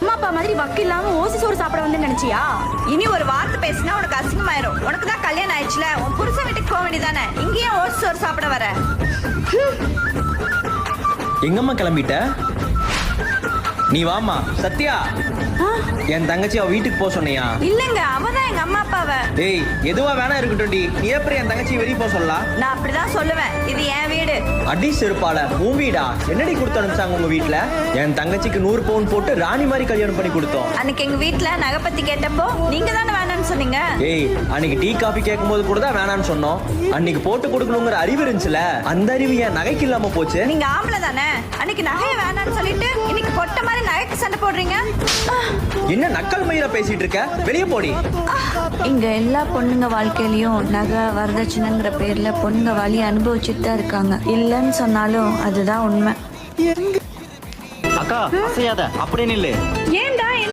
அம்மா அப்பா மாதிரி வக்கு இல்லாம ஓசி சோறு சாப்பிட வந்து நினைச்சியா? இனி ஒரு வார்த்தை பேசினா உனக்கு அசிங்கமாயிரும். உனக்கு தான் கல்யாணம் ஆயிடுச்சுல, உன் புருஷன் வீட்டுக்கு போக வேண்டியதானே. இங்கேயே ஓசி சோறு சாப்பிட வர? எங்கம்மா கிளம்பிட்ட? நீ வாமா. சத்யா, என் தங்கச்சி அவ வீட்டுக்கு போக சொன்னியா? இல்லங்க, அவதான் எங்க அம்மா அப்பாவை. டேய், எதுவா வேணா இருக்கட்டும் டி. நீ எப்படி என் தங்கச்சி வெளியே போக சொல்லலாம்? நான் அப்படிதான் சொல்லுவேன். இது என் வீடு. அடி செருப்பால உன் வீடா? என்னடி கொடுத்து அனுப்பிச்சாங்க உங்க வீட்டுல? என் தங்கச்சிக்கு 100 பவுன் போட்டு ராணி மாதிரி கல்யாணம் பண்ணி கொடுத்தோம். அன்னைக்கு எங்க வீட்டுல நகை பத்தி கேட்டப்போ நீங்க தானே வேணாம்னு சொன்னீங்க. ஏய், அன்னைக்கு டீ காபி கேட்கும் போது கூட தான் வேணான்னு சொன்னோம். அன்னைக்கு போட்டு கொடுக்கணுங்கிற அறிவு இருந்துச்சுல, அந்த அறிவு என் நகைக்கு இல்லாம போச்சு. நீங்க ஆம்பளை தானே, அன்னைக்கு நகையை வேணாம்னு சொல்லிட்டு இன்னைக்கு பொட்ட மாதிரி நகைக்கு சண்டை போடுறீங்க. என்ன நக்கல் மயிரா பேசிட்டு இருக்க? வெளியே போடி. இங்க எல்லா பொண்ணுங்க வாழ்க்கையிலயும் நகை வரதட்சணைங்கிற பேர்ல பொண்ணுங்க வழி அனுபவிச்சுட்டு தான் இருக்காங்க. இல்லைன்னு சொன்னாலும் அதுதான் உண்மை. அக்கா அசையாத, அப்படியே நில்லு. ஏன்